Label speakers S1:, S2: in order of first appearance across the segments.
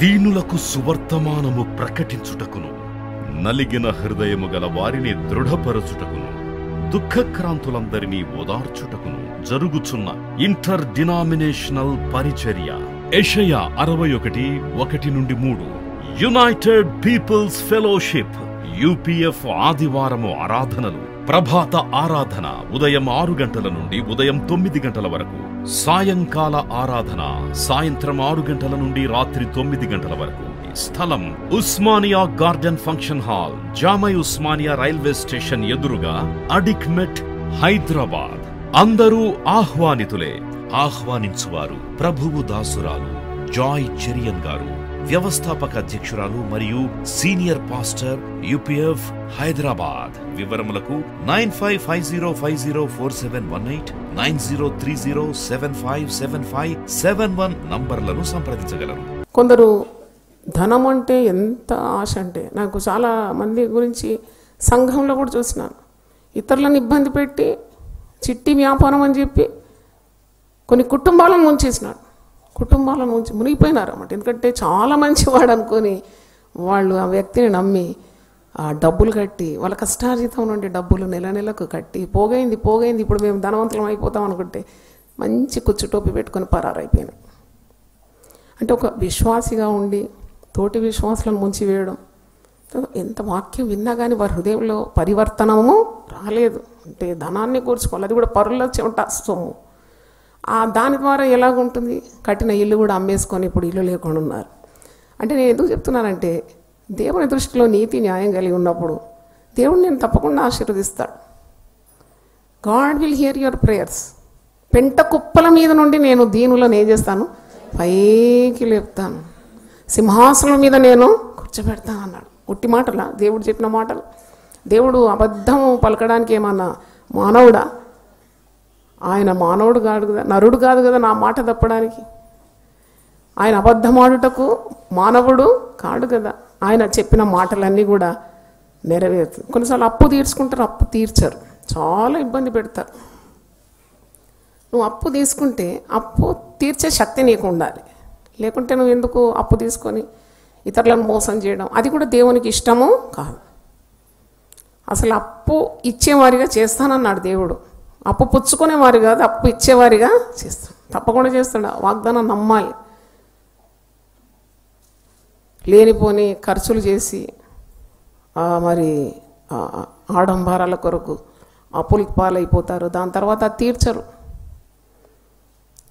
S1: దీనులకు సువర్తమానము ప్రకటించుటకును, నలిగిన హృదయము గల వారిని దృఢపరచుటకును, దుఃఖక్రాంతులందరినీ ఓదార్చుటకును జరుగుచున్న ఇంటర్ డినామినేషనల్ పరిచర్య. యెషయా 61:1-3. యునైటెడ్ పీపుల్స్ ఫెలోషిప్ UPF ఆదివారము ఆరాధనలు. ప్రభాత ఆరాధన ఉదయం 6 గంటల నుండి ఉదయం 9 గంటల వరకు. సాయంకాల ఆరాధన సాయంత్రం 6 గంటల నుండి రాత్రి 9 గంటల వరకు. స్థలం Osmania garden function hall, జామై Osmania railway station ఎదురుగా, అడిక్మెట్, హైదరాబాద్. అందరూ ఆహ్వానితులే. ఆహ్వానించువారు ప్రభువు దాసురాలు జాయ్ చెరియన్ గారు, వ్యవస్థాపక అధ్యక్షురాలు మరియు సీనియర్ పాస్టర్ UPF హైదరాబాద్. వివరములకు 9550504718, 9030757571 నంబర్లను సంప్రదించగలరు.
S2: కొందరు ధనం అంటే ఎంత ఆశ అంటే, నాకు చాలా మంది గురించి సంఘంలో కూడా చూసినాను. ఇతరులను ఇబ్బంది పెట్టి చిట్టి వ్యాపారం అని చెప్పి కొన్ని కుటుంబాలను ముంచేసినాడు. కుటుంబాలను ముంచి మునిగిపోయినారు అన్నమాట. ఎందుకంటే చాలా మంచివాడు అనుకొని వాళ్ళు ఆ వ్యక్తిని నమ్మి ఆ డబ్బులు కట్టి, వాళ్ళ కష్టార్జితం నుండి డబ్బులు నెల నెలకు కట్టి పోగైంది ఇప్పుడు మేము ధనవంతులం అయిపోతాం అనుకుంటే మంచి కుచ్చుటోపి పెట్టుకొని పరారైపోయాను. అంటే ఒక విశ్వాసిగా ఉండి తోటి విశ్వాసులను ముంచివేయడం, ఎంత వాక్యం విన్నా కానీ వారి హృదయంలో పరివర్తనము రాలేదు. అంటే ధనాన్ని కూర్చుకోవాలి, అది కూడా పరుల చెమట సొమ్ము. దాని ద్వారా ఎలాగుంటుంది? కట్టిన ఇల్లు కూడా అమ్మేసుకొని ఇప్పుడు ఇల్లు లేకుండా ఉన్నారు. అంటే నేను ఎందుకు చెప్తున్నానంటే, దేవుని దృష్టిలో నీతి న్యాయం కలిగి ఉన్నప్పుడు దేవుడు నేను తప్పకుండా ఆశీర్వదిస్తాడు. God will here your prayers. పెంట కుప్పల మీద నుండి నేను దీనులను ఏం చేస్తాను? పైకి లేపుతాను, సింహాసనం మీద నేను కూర్చోబెడతాను అన్నాడు. ఒట్టి మాటలా? దేవుడు చెప్పిన మాటలు. దేవుడు అబద్ధము పలకడానికి ఏమన్నా మానవుడా? ఆయన మానవుడు కాదు కదా, నరుడు కాదు కదా నా మాట తప్పడానికి. ఆయన అబద్ధమాడుటకు మానవుడు కాడు కదా. ఆయన చెప్పిన మాటలన్నీ కూడా నెరవేరుతుంది. కొన్నిసార్లు అప్పు తీర్చుకుంటారు, అప్పు తీర్చరు, చాలా ఇబ్బంది పెడతారు. నువ్వు అప్పు తీసుకుంటే అప్పు తీర్చే శక్తి నీకు ఉండాలి. లేకుంటే నువ్వు ఎందుకు అప్పు తీసుకొని ఇతరులను మోసం చేయడం? అది కూడా దేవునికి ఇష్టము కాదు. అసలు అప్పు ఇచ్చేవారిగా చేస్తానన్నాడు దేవుడు. అప్పు పుచ్చుకునేవారు కాదు, అప్పు ఇచ్చేవారిగా చేస్తాడు. తప్పకుండా చేస్తాడు. వాగ్దానం నమ్మాలి. లేనిపోని ఖర్చులు చేసి మరి ఆడంబరాల కొరకు అప్పులకు పాలైపోతారు. దాని తర్వాత తీర్చరు.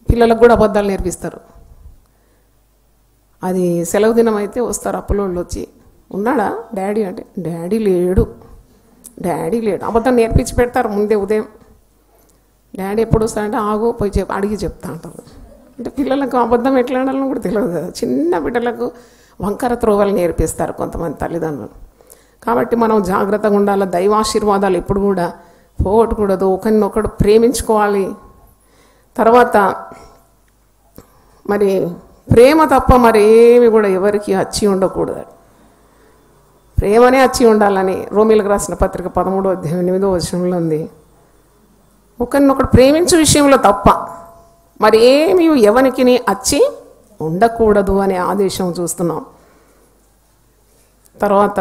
S2: పిల్లలకు కూడా అబద్ధాలు నేర్పిస్తారు. అది సెలవు దినం అయితే వస్తారు అప్పులోళ్ళు వచ్చి, ఉన్నాడా డాడీ అంటే, డాడీ లేడు. అబద్ధం నేర్పించి పెడతారు ముందే ఉదయం. డాడీ ఎప్పుడు వస్తాడంటే, ఆగో పోయి అడిగి చెప్తా అంటారు. అంటే పిల్లలకు అబద్ధం ఎట్లా ఆడాలని కూడా తెలియదు కదా. చిన్న బిడ్డలకు వంకర త్రోవలు నేర్పిస్తారు కొంతమంది తల్లిదండ్రులు. కాబట్టి మనం జాగ్రత్తగా ఉండాలి. దైవాశీర్వాదాలు ఎప్పుడు కూడా పోగొట్టకూడదు. ఒకరినొకడు ప్రేమించుకోవాలి. తర్వాత మరి ప్రేమ తప్ప మరి ఏమి కూడా ఎవరికి అచ్చి ఉండకూడదు. ప్రేమనే అచ్చి ఉండాలని రోమీలకు రాసిన పత్రిక 13:8 ఉంది. ఒకరినొకడు ప్రేమించే విషయంలో తప్ప మరి ఏమి ఎవరికి అచ్చి ఉండకూడదు అనే ఆదేశం చూస్తున్నాం. తర్వాత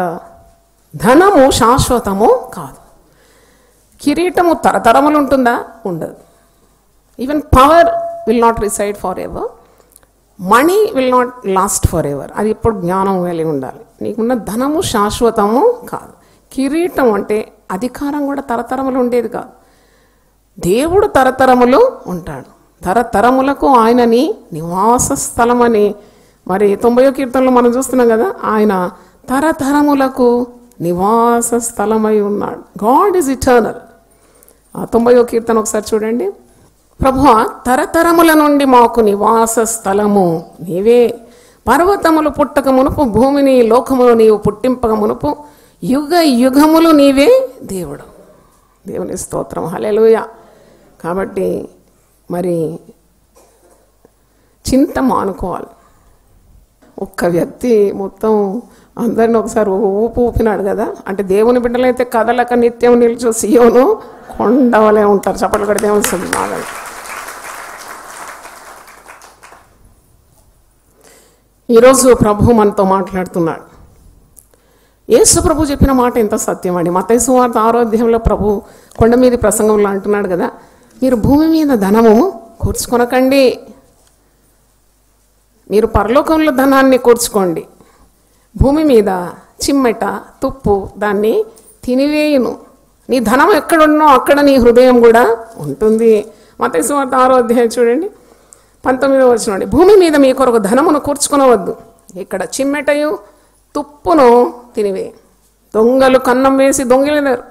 S2: ధనము శాశ్వతము కాదు. కిరీటము తరతరములు ఉంటుందా? ఉండదు. Even power will not reside for ever, money will not lost for ever. అది ఇప్పుడు జ్ఞానం కలిగి ఉండాలి. నీకున్న ధనము శాశ్వతము కాదు. కిరీటం అంటే అధికారం కూడా తరతరములు ఉండేది కాదు. దేవుడు తరతరములు ఉంటాడు. తరతరములకు ఆయనని నివాస స్థలమని మరి 90వ కీర్తనలో మనం చూస్తున్నాం కదా. ఆయన తరతరములకు నివాస స్థలమై ఉన్నాడు. God is eternal. 90వ కీర్తన ఒకసారి చూడండి. ప్రభువా, తరతరముల నుండి మాకు నివాస స్థలము నీవే. పర్వతములు పుట్టక మునుపు, భూమిని లోకములు నీవు పుట్టింపక మునుపు, యుగ యుగములు నీవే దేవుడు. దేవుని స్తోత్రం, హల్లెలూయా. కాబట్టి మరి చింత మానుకోవాలి. ఒక్క వ్యక్తి మొత్తం అందరిని ఒకసారి ఊపినాడు కదా. అంటే దేవుని బిడ్డలైతే కదలక నిత్యం నిల్చో సియోను కొండవలే ఉంటారు. చప్పట్లు కడితే వస్తుంది బాగా. ఈరోజు ప్రభు మనతో మాట్లాడుతున్నాడు. యేసు ప్రభు చెప్పిన మాట ఎంత సత్యం అండి. మత్తయి సువార్త 6వ అధ్యాయంలో ప్రభు కొండ మీద ప్రసంగంలో అంటున్నాడు కదా, మీరు భూమి మీద ధనము కూర్చుకొనకండి, మీరు పరలోకంలో ధనాన్ని కూర్చుకోండి. భూమి మీద చిమ్మెట తుప్పు దాన్ని తినివేయును. నీ ధనం ఎక్కడున్నో అక్కడ నీ హృదయం కూడా ఉంటుంది. మత్తయి సువార్త 6వ అధ్యాయం చూడండి 19వ వచనం. భూమి మీద మీ కొరకు ధనమును కూర్చుకొనవద్దు, ఇక్కడ చిమ్మెటయు తుప్పును తినివే. దొంగలు కన్నం వేసి దొంగిలినారు.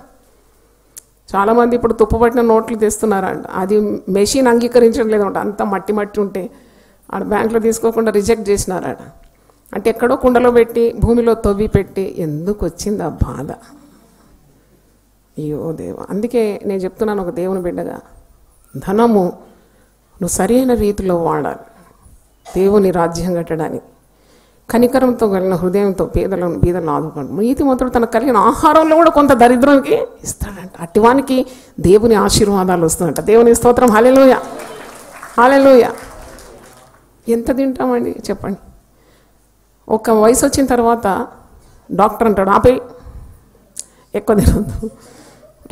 S2: చాలామంది ఇప్పుడు తుప్పు పట్టిన నోట్లు తెస్తున్నారంట. అది మెషిన్ అంగీకరించడం లేదంట. అంత మట్టి మట్టి ఉంటే ఆడ బ్యాంకులో తీసుకోకుండా రిజెక్ట్ చేసినారట. అంటే ఎక్కడో కుండలో పెట్టి భూమిలో తవ్వి పెట్టి ఎందుకు వచ్చింది ఆ బాధ. అయ్యో దేవ. అందుకే నేను చెప్తున్నాను ఒక దేవుని బిడ్డగా, ధనము నువ్వు సరైన రీతిలో వాడాలి దేవుని రాజ్యం కట్టడానికి. కనికరంతో కలిగిన హృదయంతో పేదలను బీదలను ఆదుకోండి. నీతిమంతుడు తనకు కలిగిన ఆహారంలో కూడా కొంత దరిద్రానికి ఇస్తాడంట. అట్టివానికి దేవుని ఆశీర్వాదాలు వస్తుందంట. దేవుని స్తోత్రం. హల్లెలూయా, హల్లెలూయా. ఎంత తింటామండి చెప్పండి. ఒక వయసు వచ్చిన తర్వాత డాక్టర్ అంటాడు, ఆపేయి, ఎక్కువ తినద్దు,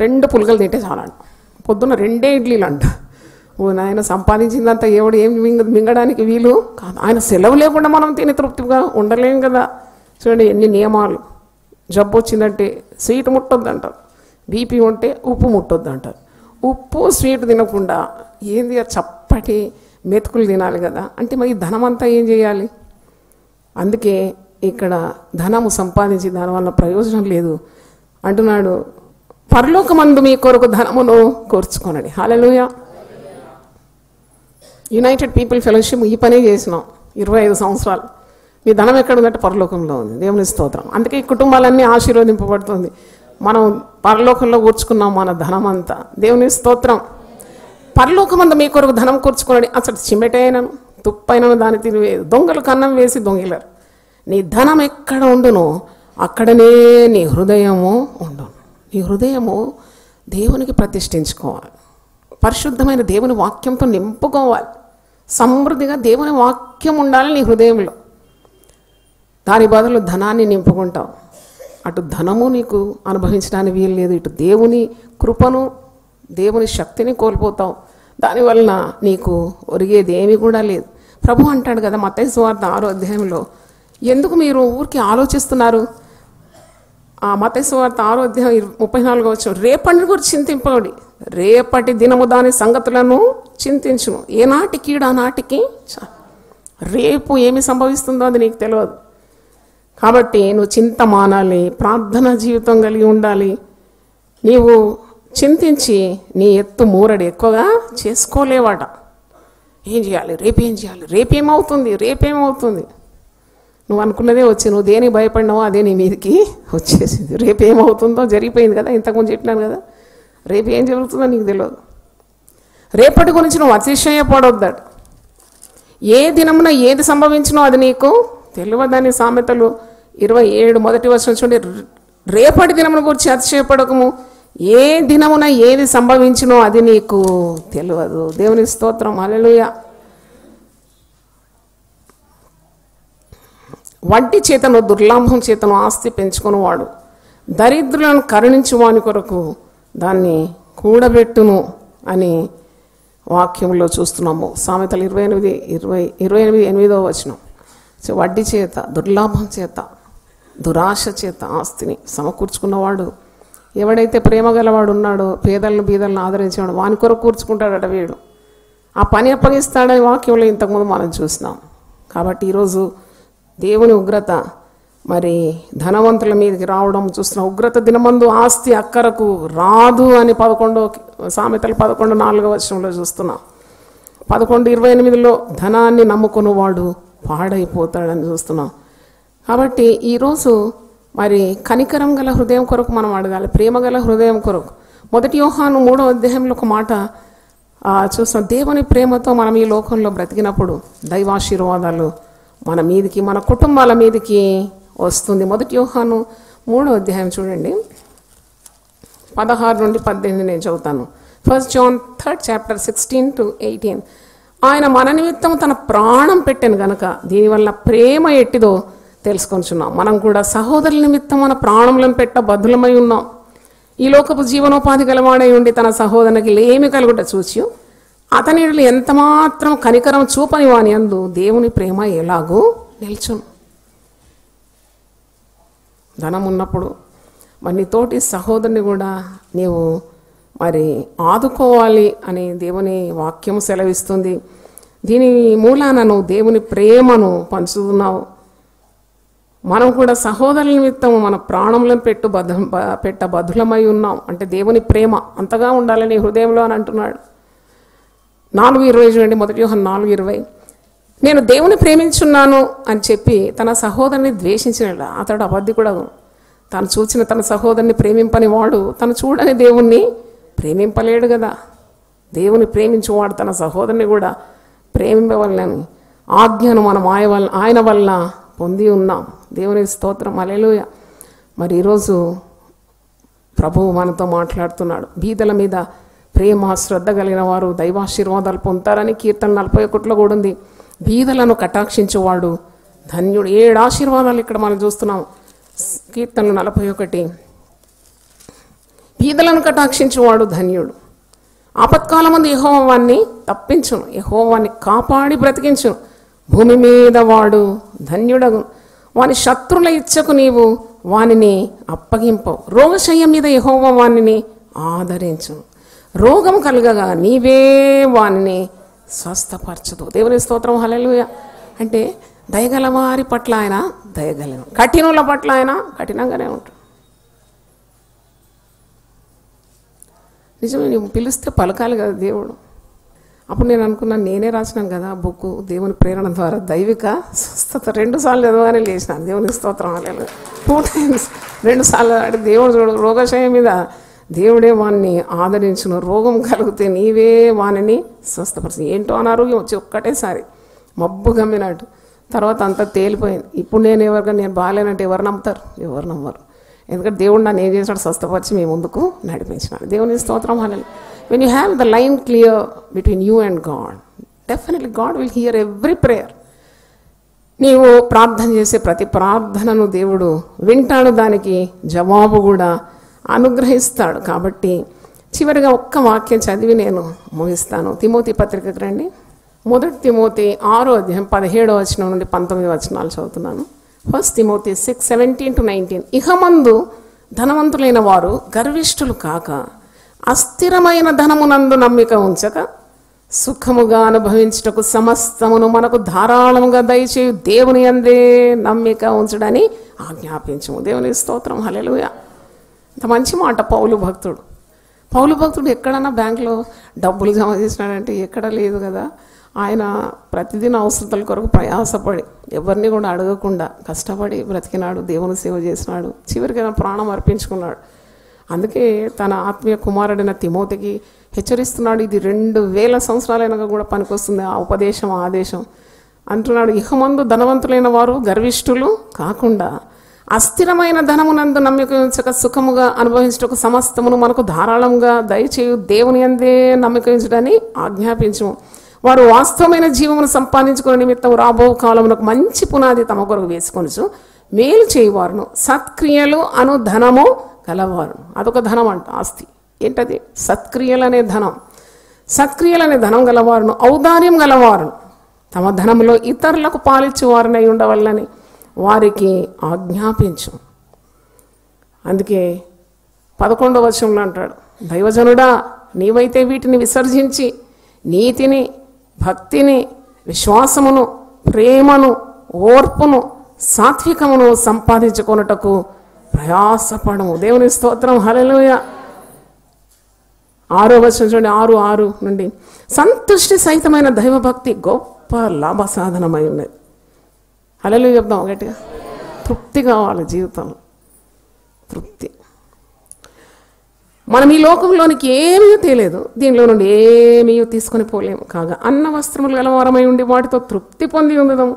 S2: 2 పులకలు తింటే చాలంట. పొద్దున్న 2 ఇడ్లీలు అంట. ఓ నాయన, సంపాదించిందంతా ఎవడు ఏం మింగడానికి వీలు కాదు. ఆయన సెలవు లేకుండా మనం తిని తృప్తిగా ఉండలేం కదా. చూడండి ఎన్ని నియమాలు. జబ్బు వచ్చిందంటే స్వీట్ ముట్టొద్దు అంటారు, బీపీ ఉంటే ఉప్పు ముట్టొద్దు అంటారు. ఉప్పు స్వీట్ తినకుండా ఏంది చప్పటి మెతుకులు తినాలి కదా. అంటే మరి ధనమంతా ఏం చేయాలి? అందుకే ఇక్కడ ధనము సంపాదించి దానివల్ల ప్రయోజనం లేదు అంటున్నాడు. పరలోకమందు మీ కొరకు ధనమును కూర్చుకొనండి. హల్లెలూయా. యునైటెడ్ పీపుల్ ఫెలోషిప్ ఈ పనే చేసినాం 25 సంవత్సరాలు. మీ ధనం ఎక్కడ ఉందంటే పరలోకంలో ఉంది. దేవుని స్తోత్రం. అందుకే ఈ కుటుంబాలన్నీ ఆశీర్వదింపబడుతుంది. మనం పరలోకంలో కూర్చుకున్నాం మన ధనం అంతా. దేవుని స్తోత్రం. పరలోకమందు మీ కొరకు ధనం కూర్చుకోండి. అసలు చిమ్మెటైనను తుప్పైనను దాన్ని తినివేది. దొంగలు కన్నం వేసి దొంగిలరు. నీ ధనం ఎక్కడ ఉండునో అక్కడనే నీ హృదయము ఉండును. నీ హృదయము దేవునికి ప్రతిష్ఠించుకోవాలి. పరిశుద్ధమైన దేవుని వాక్యంతో నింపుకోవాలి. సమృద్ధిగా దేవుని వాక్యం ఉండాలి నీ హృదయంలో. దాని బదులు ధనాన్ని నింపుకుంటావు. అటు ధనము నీకు అనుభవించడానికి వీలు లేదు, ఇటు దేవుని కృపను దేవుని శక్తిని కోల్పోతావు. దానివలన నీకు ఒరిగేది ఏమీ కూడా లేదు. ప్రభు అంటాడు కదా మత్తయి సువార్త 6వ అధ్యాయంలో, ఎందుకు మీరు ఊరికి ఆలోచిస్తున్నారు? ఆ మత్తయి సువార్త 6వ అధ్యాయం 34వ వచనం, రేపటి గురించి చింతింపడి, రేపటి దినము దాని సంగతులను చింతించును. ఏనాటి కీడు ఆనాటికి. రేపు ఏమి సంభవిస్తుందో అది నీకు తెలియదు. కాబట్టి నువ్వు చింత మానాలి, ప్రార్థన జీవితం కలిగి ఉండాలి. నీవు చింతించి నీ ఎత్తు మూరడి ఎక్కువగా చేసుకోలేవాట. ఏం చేయాలి, రేపేం చేయాలి, రేపేమవుతుంది. నువ్వు అనుకున్నదే వచ్చి నువ్వు దేనికి భయపడినావో అదే నీ మీదకి వచ్చేసింది. రేపేమవుతుందో జరిగిపోయింది కదా, ఇంతకుముందు చెప్పినాను కదా. రేపు ఏం జరుగుతుందో నీకు తెలియదు. రేపటి గురించి నువ్వు అతిశయపడొద్దట. ఏ దినమున ఏది సంభవించినో అది నీకు తెలియదని సామెతలు 27 మొదటి వచనం చూడండి. రేపటి దినమున గురించి అతిశయపడకము, ఏ దినమున ఏది సంభవించినో అది నీకు తెలియదు. దేవుని స్తోత్రం. హల్లెలూయా. వడ్డీ చేతను దుర్లాభం చేతను ఆస్తి పెంచుకునేవాడు దరిద్రులను కరుణించు వాని కొరకు దాన్ని కూడబెట్టును అని వాక్యంలో చూస్తున్నాము. సామెతలు 28:8వ వచనం. వడ్డీ చేత, దుర్లాభం చేత, దురాశ చేత ఆస్తిని సమకూర్చుకున్నవాడు, ఎవడైతే ప్రేమ గలవాడు ఉన్నాడో, పేదలను బీదలను ఆదరించేవాడు, వాని కొరకు కూర్చుకుంటాడట వీడు. ఆ పని అప్పగిస్తాడని వాక్యంలో ఇంతకుముందు మనం చూసినాం. కాబట్టి ఈరోజు దేవుని ఉగ్రత మరి ధనవంతుల మీదకి రావడం చూస్తున్నాం. ఉగ్రత దినమందు ఆస్తి అక్కరకు రాదు అని సామెతలు 11:4వ వచనంలో చూస్తున్నాం. 11:28లో ధనాన్ని నమ్ముకున్నవాడు పాడైపోతాడని చూస్తున్నాం. కాబట్టి ఈరోజు మరి కనికరం గల హృదయం కొరకు మనం అడగాలి, ప్రేమ గల హృదయం కొరకు. 1 యోహాను 3వ అధ్యాయంలో ఒక మాట చూస్తాం. దేవుని ప్రేమతో మనం ఈ లోకంలో బ్రతికినప్పుడు దైవాశీర్వాదాలు మన మీదికి, మన కుటుంబాల మీదికి వస్తుంది. 1 యోహాను 3వ అధ్యాయం చూడండి, 16 నుండి 18 నేను చదువుతాను. 1 John 3rd chapter 16 to 18. ఆయన మన నిమిత్తం తన ప్రాణం పెట్టాను గనక దీనివల్ల ప్రేమ ఎట్టిదో తెలుసుకొనిచున్నాం. మనం కూడా సహోదరుల నిమిత్తం మన ప్రాణములను పెట్ట బద్ధులమై ఉన్నాం. ఈ లోకపు జీవనోపాధి గలవాడై ఉండి తన సహోదరునికి లేమి కలుగుట చూచి అతని ఎంత మాత్రం కనికరం చూపని వాని యందు దేవుని ప్రేమ ఎలాగూ నిల్చును. ధనం ఉన్నప్పుడు మరి నీ తోటి సహోదరుని కూడా నీవు మరి ఆదుకోవాలి అని దేవుని వాక్యం సెలవిస్తుంది. దీని మూలాన నువ్వు దేవుని ప్రేమను పంచుతున్నావు. మనం కూడా సహోదరుల నిమిత్తం మన ప్రాణములను పెట్ట బద్ధులమై ఉన్నాం. అంటే దేవుని ప్రేమ అంతగా ఉండాలని హృదయంలో అని అంటున్నాడు. 4:20 చూడండి, 1 యోహాను 4:20. నేను దేవుని ప్రేమించున్నాను అని చెప్పి తన సహోదరుని ద్వేషించినట్ల అతడు అబద్ధికుడు. తాను చూచిన తన సహోదరుని ప్రేమింపని వాడు తను చూడని దేవుణ్ణి ప్రేమింపలేడు కదా. దేవుని ప్రేమించువాడు తన సహోదరుని కూడా ప్రేమింపవలనని ఆజ్ఞను మనం ఆయన వల్ల పొంది ఉన్నాం. దేవుని స్తోత్రం, హల్లెలూయా. మరి ఈరోజు ప్రభువు మనతో మాట్లాడుతున్నాడు. బీదల మీద ప్రేమ శ్రద్ధ కలిగిన వారు దైవాశీర్వాదాలు పొందుతారని కీర్తన 41లో కూడా ఉంది. బీదలను కటాక్షించేవాడు ధన్యుడు. 7 ఆశీర్వాదాలు ఇక్కడ మనం చూస్తున్నాం. కీర్తనలు 41. బీదలను కటాక్షించేవాడు ధన్యుడు. ఆపత్కాలమందు యెహోవా వాణ్ణి తప్పించును, యెహోవా వాణ్ణి కాపాడి బ్రతికించును. భూమి మీద వాడు ధన్యుడగు. వాని శత్రుల ఇచ్చకు నీవు వానిని అప్పగింపవు. రోగశయ్య మీద యెహోవా వానిని ఆదరించును. రోగం కలగగా నీవే వానిని స్వస్థపరచదు. దేవుని స్తోత్రం, హల్లెలూయా. అంటే దయగల వారి పట్ల ఆయన దయగలను, కఠినుల పట్ల ఆయన కఠినంగానే ఉంటాడు. నిజమే, నువ్వు పిలిస్తే పలకాలి కదా దేవుడు. అప్పుడు నేను అనుకున్నాను, నేనే రాసినాను కదా బుక్ దేవుని ప్రేరణ ద్వారా దైవిక స్వస్థత. 2 సార్లు చదవగానే లేచినాను. దేవుని స్తోత్రం, హల్లెలూయా. 2 times 2 సార్లు అంటే దేవుడు చూడు, రోగశయ మీద దేవుడే వాణ్ణి ఆదరించును. రోగం కలిగితే నీవే వానిని స్వస్థపరచు. ఏంటో అనారోగ్యం వచ్చి ఒక్కటేసారి మబ్బు గమ్మినట్టు. తర్వాత అంతా తేలిపోయింది. ఇప్పుడు నేను బాగాలేనంటే ఎవరు నమ్ముతారు? ఎవరు నమ్మరు. ఎందుకంటే దేవుడు నన్ను ఏం చేశాడు? స్వస్థపరిచి మీ ముందుకు నడిపించినాడు. దేవుని స్తోత్రం, హల్లెలూయా. When you have the line clear between you and God, definitely God will hear every prayer. నీవు ప్రార్థన చేసే ప్రతి ప్రార్థనను దేవుడు వింటాడు, దానికి జవాబు కూడా అనుగ్రహిస్తాడు. కాబట్టి చివరిగా ఒక్క వాక్యం చదివి నేను ముగిస్తాను. తిమోతి పత్రికకు రండి. 1 తిమోతి 6వ అధ్యాయం 17వ వచనం నుండి 19 వచనాలు చదువుతున్నాను. 1 తిమోతి 6:17-19. ఇహమందు ధనవంతులైన వారు గర్విష్ఠులు కాక అస్థిరమైన ధనమునందు నమ్మిక ఉంచక సుఖముగా అనుభవించుటకు సమస్తమును మనకు ధారాళముగా దయచేయు దేవుని అందే నమ్మిక ఉంచడని ఆజ్ఞాపించము. దేవుని స్తోత్రం, హల్లెలూయా. ఇంత మంచి మాట. పౌలు భక్తుడు ఎక్కడన్నా బ్యాంకులో డబ్బులు జమ చేసినాడంటే ఎక్కడ లేదు కదా. ఆయన ప్రతిదిన అవసరతల కొరకు ప్రయాసపడి ఎవరిని కూడా అడగకుండా కష్టపడి బ్రతికినాడు, దేవుని సేవ చేసినాడు, చివరికి ప్రాణం అర్పించుకున్నాడు. అందుకే తన ఆత్మీయ కుమారుడైన తిమోతికి హెచ్చరిస్తున్నాడు. ఇది 2000 సంవత్సరాలైనా కూడా పనికొస్తుంది ఆ ఉపదేశం, ఆదేశం. అంటున్నాడు, ఇహమందు ధనవంతులైన వారు గర్విష్ఠులు కాకుండా అస్థిరమైన ధనమునందు నమ్మిక ఉంచక సుఖముగా అనుభవించుటకు సమస్తమును మనకు ధారాళంగా దయచేయు దేవుని అందే నమ్మిక ఉంచడాన్ని ఆజ్ఞాపించము. వారు వాస్తవమైన జీవమును సంపాదించుకునే నిమిత్తం రాబో కాలమునకు మంచి పునాది తమ కొరకు వేసుకొనుచు మేలు చేయువారును సత్క్రియలు అను ధనము గలవారు. అదొక ధనం అంట, ఆస్తి. ఏంటది? సత్క్రియలనే ధనం. సత్క్రియలనే ధనం గలవారును ఔదార్యం గలవారును తమ ధనములో ఇతరులకు పాలిచ్చేవారనై ఉండవల్లని వారికి ఆజ్ఞాపించు. అందుకే 11వ వచనంలో అంటాడు, దైవజనుడా నీవైతే వీటిని విసర్జించి నీతిని, భక్తిని, విశ్వాసమును, ప్రేమను, ఓర్పును, సాత్వికమును సంపాదించుకొనుటకు ప్రయాసపడము. దేవుని స్తోత్రం, హల్లెలూయా. 6వ వచనం చూడండి, 6 నుండి. సంతుష్టి సహితమైన దైవభక్తి గొప్ప లాభ సాధనమై ఉన్నది. హల్లెలూయా చెప్దాం గట్టిగా. తృప్తి కావాలి జీవితంలో, తృప్తి. మనం ఈ లోకంలోనికి ఏమీ తేలేదు, దీనిలో నుండి ఏమీ తీసుకొని పోలేము. కాగా అన్న వస్త్రములు గలవారమై ఉండి వాటితో తృప్తి పొంది ఉండదాము.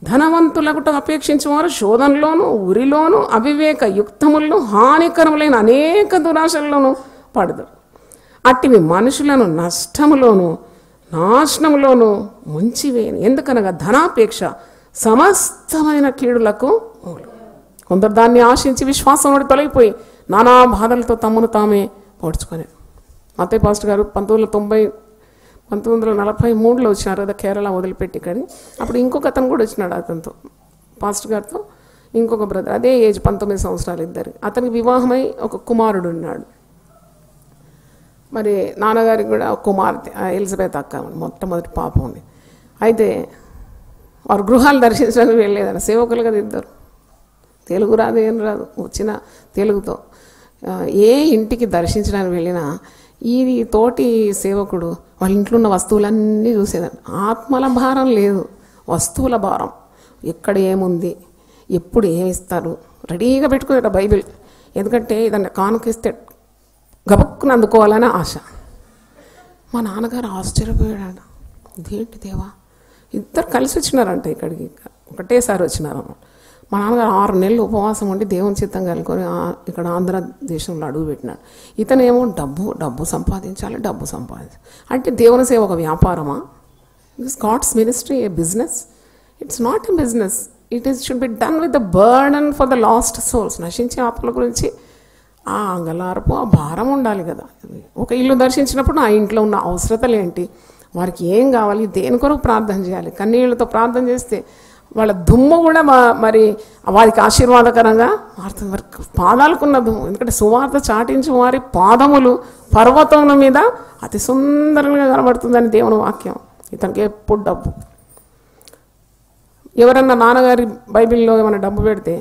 S2: ధనవంతులకు అపేక్షించేవారు శోధనలోను, ఉరిలోను, అవివేక యుక్తములను, హానికరములైన అనేక దురాశల్లోనూ పడదు. అట్టివి మనుషులను నష్టములోను నాశనంలోనూ ముంచివేయను. ఎందుకనగా ధనాపేక్ష సమస్తమైన కీడులకు మూలం. కొందరు దాన్ని ఆశించి విశ్వాసం నుండి తొలగిపోయి నానా బాధలతో తమను తామే పోడ్చుకొని. మత్తయి పాస్టర్ గారు 1943లో వచ్చినారు కదా కేరళ వదిలిపెట్టి ఇక్కడికి. అప్పుడు ఇంకొక అతను కూడా వచ్చినాడు అతనితో, పాస్టర్ గారితో ఇంకొక బ్రదర్, అదే ఏజ్ 19 సంవత్సరాలు ఇద్దరు. అతనికి వివాహమై ఒక కుమారుడు ఉన్నాడు. మరి నాన్నగారికి కూడా ఒక కుమార్తె ఎలిజబెత్ అక్క మొట్టమొదటి పాప ఉంది. అయితే వారు గృహాలు దర్శించడానికి వెళ్ళలేదన్న సేవకులు కదా ఇద్దరు, తెలుగు రాదు ఏం రాదు, వచ్చిన తెలుగుతో ఏ ఇంటికి దర్శించడానికి వెళ్ళినా ఈ తోటి సేవకుడు వాళ్ళ ఇంట్లో ఉన్న వస్తువులన్నీ చూసేదాన్ని. ఆత్మల భారం లేదు, వస్తువుల భారం. ఎక్కడ ఏముంది, ఎప్పుడు ఏమిస్తారు రెడీగా పెట్టుకునేట బైబిల్. ఎందుకంటే ఇదాన్ని కానుకిస్తే గబక్కున అందుకోవాలని ఆశ. మా నాన్నగారు ఆశ్చర్యపోయాడు, ఇదేంటి దేవా, ఇద్దరు కలిసి వచ్చినారంట ఇక్కడికి, ఒకటేసారి వచ్చినారు. మా నాన్నగారు 6 నెలలు ఉపవాసం ఉండి దేవుని చిత్తం కలుకొని ఇక్కడ ఆంధ్రదేశంలో అడుగు పెట్టినాడు. ఇతనేమో డబ్బు సంపాదించాలి, డబ్బు సంపాదించాలి అంటే దేవుని సేవ ఒక వ్యాపారమా? This God's ministry a business? It's not a business. It is should be done with the burden for the lost souls. నశించే ఆత్మల గురించి ఆ అంగలార్పు, ఆ భారం ఉండాలి కదా. ఒక ఇల్లు దర్శించినప్పుడు ఆ ఇంట్లో ఉన్న అవసరతలు ఏంటి, వారికి ఏం కావాలి, దేని కొరకు ప్రార్థన చేయాలి. కన్నీళ్లతో ప్రార్థన చేస్తే వాళ్ళ దుమ్ము కూడా మరి వారికి ఆశీర్వాదకరంగా మారుతుంది. వారికి పాదాలకున్న దుమ్ము, ఎందుకంటే సువార్త చాటించి వారి పాదములు పర్వతముల మీద అతి సుందరంగా కనబడుతుందని దేవుని వాక్యం. ఇతనికి ఎప్పుడు డబ్బు. ఎవరన్నా నాన్నగారి బైబిల్లో ఏమైనా డబ్బు పెడితే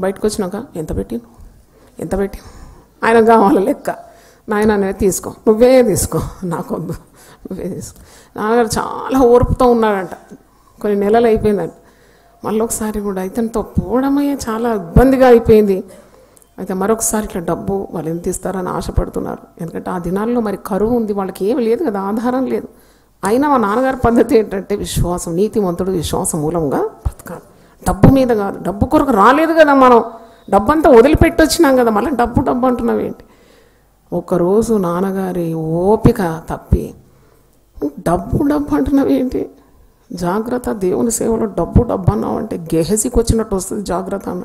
S2: బయటకు వచ్చినాక ఎంత పెట్టిను ఆయన కావాలి లెక్క. నాయన అనేది తీసుకో, నువ్వే తీసుకో, నాకొద్దు, నువ్వే తీసుకో. నాన్నగారు చాలా ఓర్పుతో ఉన్నాడంట. కొన్ని నెలలు అయిపోయిందంట. మళ్ళీ ఒకసారి కూడా ఇతనితో పోవడమే చాలా ఇబ్బందిగా అయిపోయింది. అయితే మరొకసారి ఇట్లా డబ్బు వాళ్ళు ఎంత ఇస్తారని ఆశపడుతున్నారు. ఎందుకంటే ఆ దినాల్లో మరి కరువు ఉంది, వాళ్ళకి ఏమి లేదు కదా, ఆధారం లేదు. అయినా మా నాన్నగారి పద్ధతి ఏంటంటే విశ్వాసం, నీతిమంతుడు విశ్వాసం మూలంగా బ్రతకాలి, డబ్బు మీద కాదు. డబ్బు కొరకు రాలేదు కదా మనం, డబ్బు అంతా వదిలిపెట్టి వచ్చినాం కదా, మళ్ళీ డబ్బు అంటున్నావు ఏంటి? ఒకరోజు నాన్నగారి ఓపిక తప్పి డబ్బు అంటున్నావు ఏంటి? జాగ్రత్త, దేవుని సేవలో డబ్బు అన్నావు అంటే గెహజీకి వచ్చినట్టు వస్తుంది, జాగ్రత్త అన్న.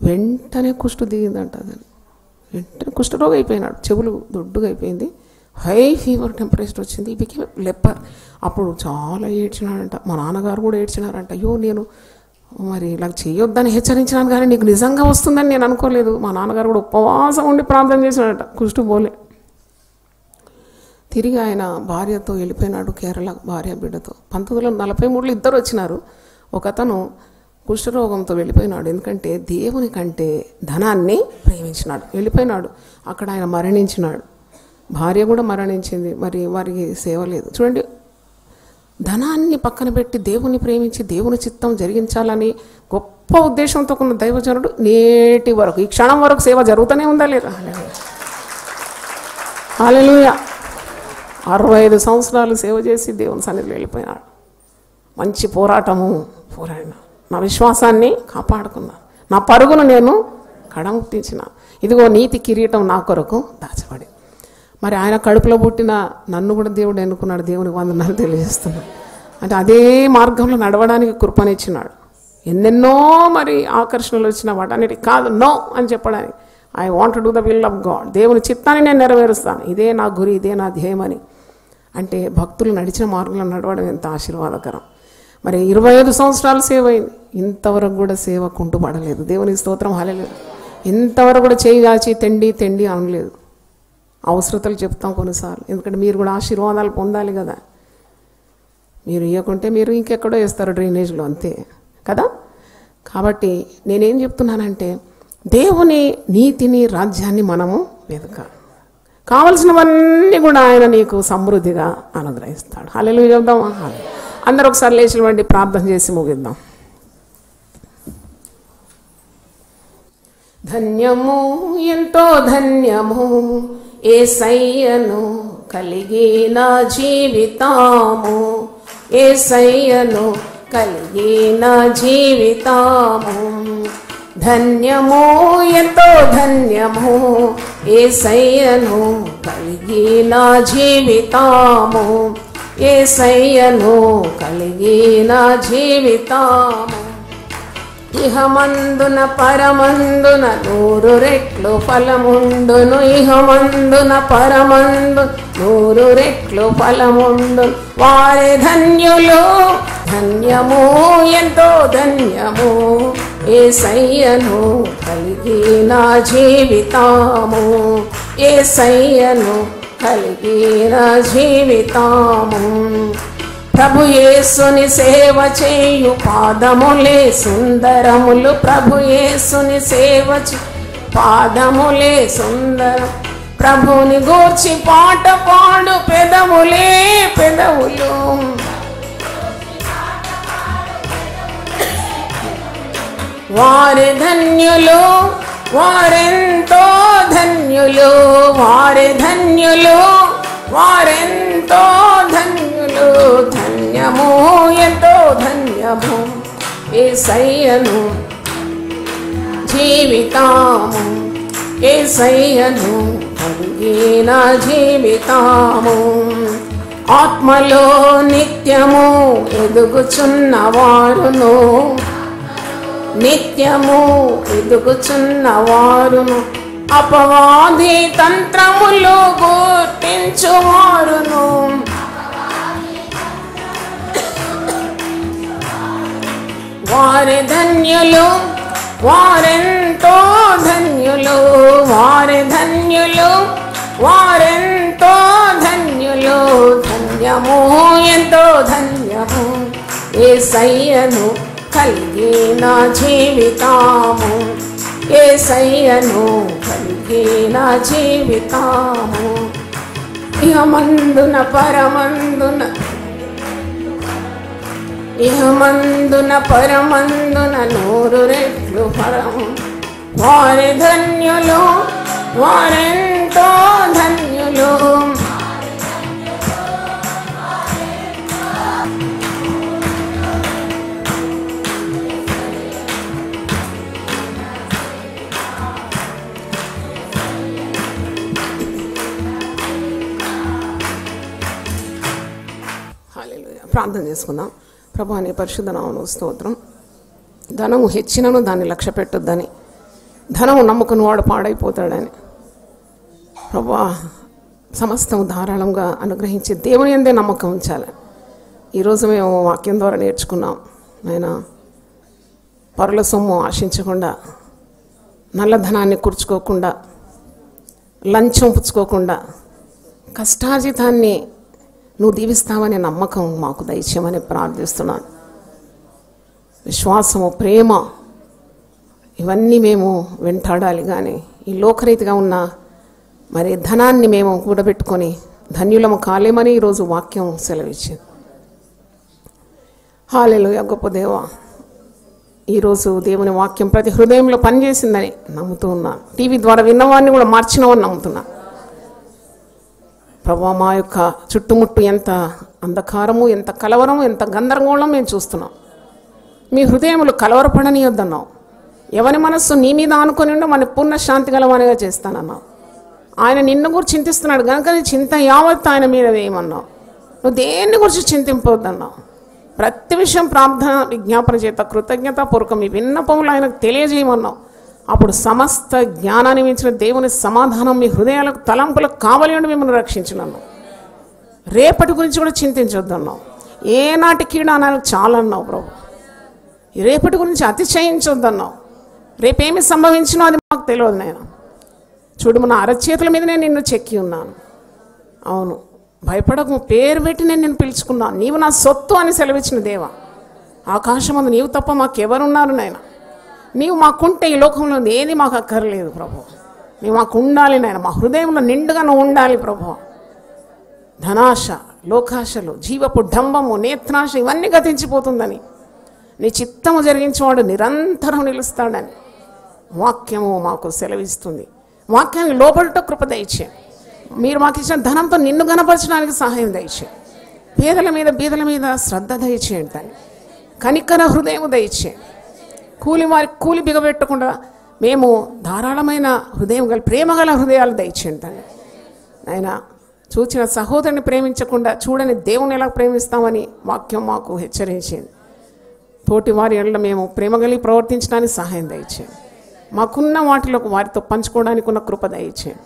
S2: వెంటనే కుష్టు దిగిందంట. అదని వెంటనే కుష్ఠరోగి అయిపోయినాడు, చెవులు దొడ్డుగా అయిపోయింది, హై ఫీవర్ టెంపరేచర్ వచ్చింది, ఇవికి లెప్పర్. అప్పుడు చాలా ఏడ్చినాడంట. మా నాన్నగారు కూడా ఏడ్చినారంట. అయ్యో నేను మరి ఇలా చేయొద్దని హెచ్చరించినాను కానీ నీకు నిజంగా వస్తుందని నేను అనుకోలేదు. మా నాన్నగారు కూడా ఉపవాసం ఉండి ప్రార్థన చేసినాడట, కుష్టు పోలే. తిరిగి ఆయన భార్యతో వెళ్ళిపోయినాడు కేరళ, భార్య బిడ్డతో. 1943లో ఇద్దరు వచ్చినారు. ఒకతను కుష్ఠరోగంతో వెళ్ళిపోయినాడు, ఎందుకంటే దేవుని కంటే ధనాన్ని ప్రేమించినాడు, వెళ్ళిపోయినాడు. అక్కడ ఆయన మరణించినాడు, భార్య కూడా మరణించింది. మరి వారికి సేవ లేదు. చూడండి, ధనాన్ని పక్కన పెట్టి దేవుని ప్రేమించి దేవుని చిత్తం జరిగించాలని గొప్ప ఉద్దేశంతో ఉన్న దైవజనుడు నేటి వరకు, ఈ క్షణం వరకు సేవ జరుగుతూనే ఉందా లేదా? హల్లెలూయా. 65 సంవత్సరాలు సేవ చేసి దేవుని సన్నిధిలో వెళ్ళిపోయినాడు. మంచి పోరాడిన, నా విశ్వాసాన్ని కాపాడుకున్నాను, నా పరుగును నేను కడముట్టించిన, ఇదిగో నీతి కిరీటం నా కొరకు దాచబడి. మరి ఆయన కడుపులో పుట్టిన నన్ను కూడా దేవుడు ఎన్నుకున్నాడు. దేవునికి వందనాలు తెలియజేస్తున్నాడు. అంటే అదే మార్గంలో నడవడానికి కృపనిచ్చినాడు. ఎన్నెన్నో మరి ఆకర్షణలు వచ్చిన వాటన్నిటి కాదు, నో అని చెప్పడానికి, I want to do the will of God, దేవుని చిత్తాన్ని నేను నెరవేరుస్తాను, ఇదే నా గురి, ఇదే నా ధ్యేయమని. అంటే భక్తులు నడిచిన మార్గంలో నడవడం ఎంత ఆశీర్వాదకరం. మరి 25 సంవత్సరాలు సేవ అయింది, ఇంతవరకు కూడా సేవ కుంటుపడలేదు. దేవునికి స్తోత్రం, హల్లెలూయా. ఇంతవరకు కూడా చేయి దాచి తెండి అనలేదు. అవసరతలు చెప్తాం కొన్నిసార్లు, ఎందుకంటే మీరు కూడా ఆశీర్వాదాలు పొందాలి కదా. మీరు ఇవ్వకుంటే మీరు ఇంకెక్కడో వేస్తారు డ్రైనేజ్లో, అంతే కదా. కాబట్టి నేనేం చెప్తున్నానంటే దేవుని నీతిని, రాజ్యాన్ని మనము వెతకాలి. కావలసినవన్నీ కూడా ఆయన నీకు సమృద్ధిగా అనుగ్రహిస్తాడు. హల్లెలూయా చెప్దాం. అందరూ ఒకసారి లేచివండి, ప్రార్థన చేసి ముగిద్దాం. ధన్యము, ఎంతో ధన్యము యేసయ్యను కలిగిన జీవితాము, యేసయ్యను కలిగిన జీవితాము. ధన్యము, ఎంతో ధన్యము యేసయ్యను కలిగిన జీవితాము. యేసయ్యను కలిగిన జీవితము ఇహమందున పరమందున 100 రెట్లు ఫలముండును. ఇహమందున పరమందు 100 రెట్లు ఫలముండును. వారే ధన్యులు, ధన్యము ఎంతో ధన్యము యేసయ్యను కలిగిన జీవితము. యేసయ్యను కలిగిన జీవితము. ప్రభు యేసుని సేవ చేయు పాదములే సుందరములు. ప్రభు యేసుని సేవ పాదములే సుందరం. ప్రభుని గూర్చి పాట పాడు పెదవులే పెదవులు. వారి ధన్యులు, వారెంతో ధన్యులు. వారి ధన్యులు, వారెంతో ధన్యులు. ధన్యము ఎంతో ధన్యము యేసయ్యను జీవితము. యేసయ్యను కలిగిన జీవితము. ఆత్మలో నిత్యము ఎదుగుచున్నవారును, నిత్యము ఎదుగుచున్నవారును. అపవాది తంత్రములు గుర్తించువారును. వారి ధన్యులు, వారెంతో ధన్యులు. వారి ధన్యులు, వారెంతో ధన్యులు. ధన్యము ఎంతో ధన్యము యేసయ్యను కలిగిన జీవితము. యేసయ్యను కలిగిన జీవితము. ఇహమందున పరమందున, ఇహమందున పరమందున 100 రెట్లు ఫలము. వారి ధన్యులు, వారెంతో ధన్యులు. ప్రార్థన చేసుకుందాం. ప్రభా నీ పరిశుద్ధ నామమునకు స్తోత్రం. ధనము హెచ్చినను దాన్ని లక్ష్య పెట్టొద్దని, ధనము నమ్ముకుని వాడు పాడైపోతాడని. ప్రభా సమస్తం ధారాళంగా అనుగ్రహించి దేవుని యందే నమ్మకం ఉంచాలి. ఈరోజు మేము వాక్యం ద్వారా నేర్చుకున్నాం నాయనా. పరుల సొమ్ము ఆశించకుండా, నల్లధనాన్ని కూర్చుకోకుండా, లంచం పుచ్చుకోకుండా, కష్టార్జితాన్ని నువ్వు దీవిస్తావనే నమ్మకం మాకు దయచేయమని ప్రార్థిస్తున్నాను. విశ్వాసము, ప్రేమ ఇవన్నీ మేము వెంటాడాలి. కానీ ఈ లోకరీతిగా ఉన్న మరి ధనాన్ని మేము కూడబెట్టుకొని ధన్యులము కాలేమని ఈరోజు వాక్యం సెలవిచ్చింది. హల్లెలూయా. గొప్ప దేవా, ఈరోజు దేవుని వాక్యం ప్రతి హృదయంలో పనిచేసిందని నమ్ముతూ ఉన్నాను. టీవీ ద్వారా విన్నవాడిని కూడా మార్చినవని నమ్ముతున్నాను. ప్రభా మా యొక్క చుట్టుముట్టు ఎంత అంధకారము, ఎంత కలవరము, ఎంత గందరగోళం మేము చూస్తున్నాం. మీ హృదయములు కలవరపడనీయొద్దన్నావు. ఎవరి మనస్సు నీ మీద ఆనుకొని ఉండో మన పూర్ణ శాంతి గలవానిగా చేస్తానన్నావు. ఆయన నిన్ను గురించి చింతిస్తున్నాడు కనుక నీ చింత యావత్ ఆయన మీద వేయమన్నావు. నువ్వు దేన్ని గురించి చింతింపవద్దన్నావు. ప్రతి విషయం ప్రార్థన విజ్ఞాపన చేత కృతజ్ఞతాపూర్వకం మీ విన్నపములు ఆయనకు తెలియజేయమన్నావు. అప్పుడు సమస్త జ్ఞానాన్ని మించిన దేవుని సమాధానం మీ హృదయాలకు తలంపులకు కావాలి అని మిమ్మల్ని రక్షించినాను. రేపటి గురించి కూడా చింతించొద్దన్నావు. ఏనాటి కీడానాలకు చాలన్నావు ప్రభు. రేపటి గురించి అతిశయించొద్దన్నావు. రేపేమి సంభవించినో అది మాకు తెలియదు నాయన. చూడు, మన అరచేతుల మీద నేను నిన్ను చెక్కి ఉన్నాను. అవును, భయపడకు, పేరు పెట్టి నేను నిన్ను పిలుచుకున్నాను. నీవు నా సొత్తు అని సెలవిచ్చిన దేవా. ఆకాశమందు నీవు తప్ప మాకెవరున్నారు నాయన. నీవు మాకుంటే ఈ లోకంలో ఏది మాకు అక్కర్లేదు ప్రభు. నీవు మాకు ఉండాలి నాయన. మా హృదయంలో నిండుగా నువ్వు ఉండాలి ప్రభు. ధనాశ, లోకాశలు, జీవపు డంబము, నేత్రాశ ఇవన్నీ గతించిపోతుందని, నీ చిత్తము జరిగించేవాడు నిరంతరం నిలుస్తాడని వాక్యము మాకు సెలవిస్తుంది. వాక్యాన్ని లోబడట కృప దయచే. మీరు మాకు ఇచ్చిన ధనంతో నిన్ను గణపరచడానికి సహాయం దయచే. పేదల మీద బీదల మీద శ్రద్ధ దయచేయండి. కనికర హృదయం దయచే. వారికి కూలి బిగబెట్టకుండా మేము ధారాళమైన హృదయం గల ప్రేమ గల హృదయాలు దయచేయండి. ఆయన చూచిన సహోదరుని ప్రేమించకుండా చూడని దేవుని ఎలా ప్రేమిస్తామని వాక్యం మాకు హెచ్చరించింది. తోటి వారి ఎడల మేము ప్రేమ కలిగి ప్రవర్తించడానికి సహాయం దయచేయండి. మాకున్న వాటిలో వారితో పంచుకోవడానికి ఉన్న కృప దయచేయండి.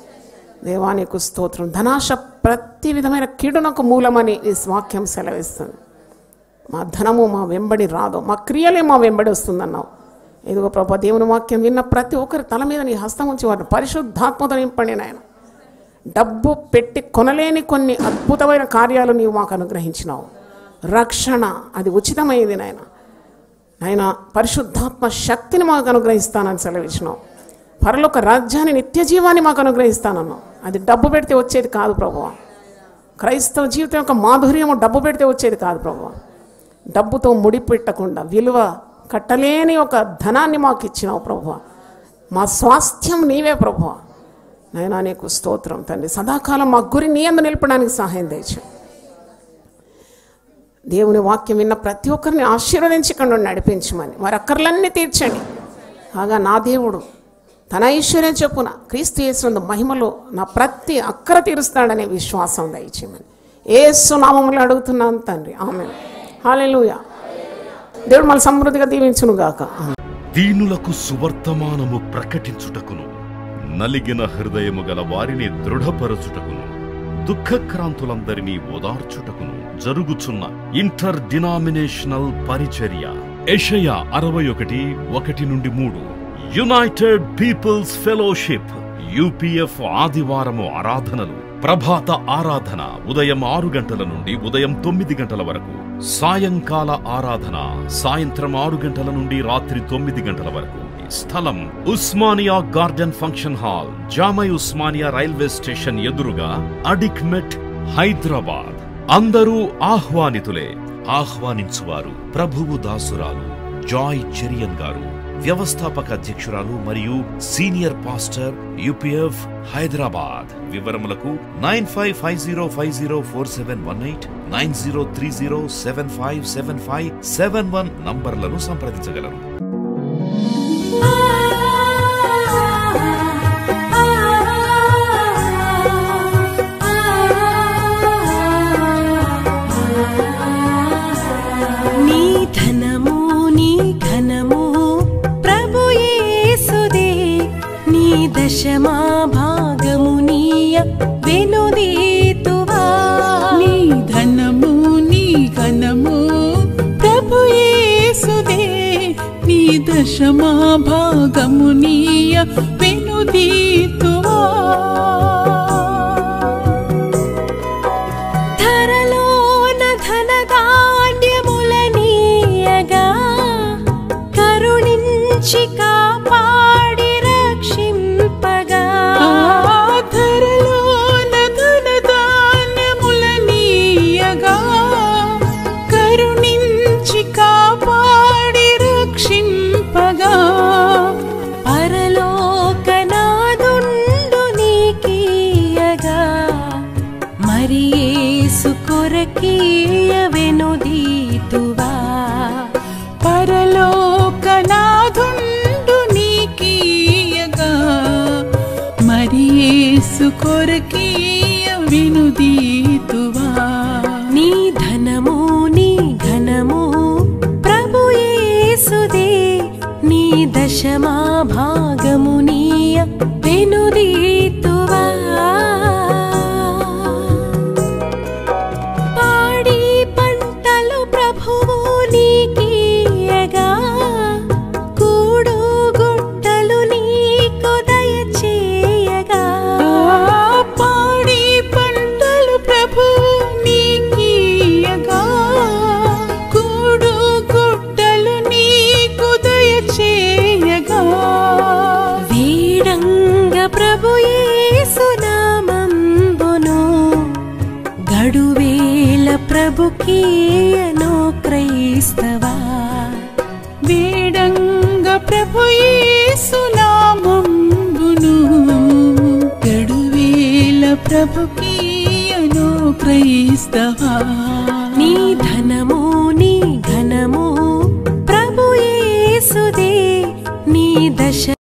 S2: దేవానికి స్తోత్రం. ధనాశ ప్రతి విధమైన కీడునకు మూలమని ఈ వాక్యం సెలవిస్తుంది. మా ధనము మా వెంబడి రాదు, మా క్రియలే మా వెంబడి వస్తుందన్నావు. ఇదిగో ప్రభా, దేవుని వాక్యం విన్న ప్రతి ఒక్కరి తల మీద నీ హస్తం ఉంచి వారిని పరిశుద్ధాత్మతో నింపండి నాయన. డబ్బు పెట్టి కొనలేని కొన్ని అద్భుతమైన కార్యాలు నీవు మాకు అనుగ్రహించినావు. రక్షణ అది ఉచితమైంది నాయన. నాయన పరిశుద్ధాత్మ శక్తిని మాకు అనుగ్రహిస్తానని సెలవిచ్చినావు. పరలోక రాజ్యాన్ని, నిత్య జీవాన్ని మాకు అనుగ్రహిస్తానన్నావు. అది డబ్బు పెడితే వచ్చేది కాదు ప్రభువా. క్రైస్తవ జీవితం యొక్క మాధుర్యము డబ్బు పెడితే వచ్చేది కాదు ప్రభువా. డబ్బుతో ముడిపెట్టకుండా విలువ కట్టలేని ఒక ధనాన్ని మాకు ఇచ్చినావు ప్రభువా. మా స్వాస్థ్యం నీవే ప్రభువా. నాయనా నీకు స్తోత్రం తండ్రి. సదాకాలం మా గురి నీ యందు నిలపడానికి సహాయం దయచేయండి. దేవుని వాక్యం విన్న ప్రతి ఒక్కరిని ఆశీర్వదించి ఇక్కడ నడిపించమని, వారి అక్కర్లన్నీ తీర్చండి. కాగా నా దేవుడు తన ఐశ్వర్యం చొప్పున క్రీస్తు యేసునందు మహిమలో నా ప్రతి అక్కర తీరుస్తాడనే విశ్వాసం దయచేయమని యేసు నామములో అడుగుతున్నాను తండ్రి. ఆమేన్. హల్లెలూయా. దేవుడు మన సమృద్ధిగా దీవించును గాక.
S1: దీనులకు సువర్తమానము ప్రకటించుటకును, నలిగిన హృదయము గల వారిని దృఢపరచుటకును, దుఃఖక్రాంతులందరినీ ఓదార్చుటకును జరుగుచున్న ఇంటర్ డినామినేషనల్ పరిచర్య. యెషయా 61:1-3. యునైటెడ్ పీపుల్స్ ఫెలోషిప్ UPF ఆదివారము ఆరాధనలు. ప్రభాత ఆరాధన ఉదయం 6 గంటల నుండి ఉదయం 9 గంటల వరకు. సాయంకాల ఆరాధన సాయంత్రం 6 గంటల నుండి రాత్రి 9 గంటల వరకు. స్థలం Osmania garden function hall, జామై Osmania railway station ఎదురుగా, అడిక్మెట్, హైదరాబాద్. అందరూ ఆహ్వానితులే. ఆహ్వానించువారు ప్రభువు దాసురాలు జాయ్ చెరియన్ గారు, వ్యవస్థాపక అధ్యక్షురాలు మరియు సీనియర్ పాస్టర్ UPF హైదరాబాద్. వివరములకు 9550504718, 9030757571 నంబర్లను సంప్రదించగలరు.
S3: నీ ధనము నీ ఘనము ప్రభు యేసుదే, నీ దశమా భాగము నీయ వెనుదీతువా.
S4: నీ ధనము నీ ఘనము ప్రభు యేసుదే, నీ దశమా భాగము నీయ వెనుదీతువా.
S3: ధరలోన ధనధాన్యములనీయగా కరుణించి కాపాడి రక్షింపగా.
S4: ధరలోన ధనధాన్యములనీయగా కరుణించి కాపాడి రక్షింపగా.
S3: పరలోకనాదుండు నీకీయగా మరి యేసు కొరకీయ వెనుదీతువా.
S4: పరలోకనాథుండు నీకీయగా మరి యేసు కొరకీయ వెనుదీతువా.
S3: నీ ధనము నీ ఘనము ప్రభు యేసుదే, నీ దశమా భాగము నీయ వెనుదీతువా. పాడి పంటలు ప్రభువు నీకీయగా కూడు గుట్టలు నీకు దయచేయగా.
S4: పాడి పంటలు ప్రభు నీకీయగా కూడు గుట్టలు నీకు దయచేయగా.
S3: వీడంగ ప్రభు యేసు నామంబును గడువేల ప్రభుకీయను క్రైస్తవా.
S4: వేడంగ ప్రభు యేసు నామంబును గడువేల ప్రభుకీయను క్రైస్తవా.
S3: నీ ధనము నీ ఘనము ప్రభు యేసుదే, నీ దశ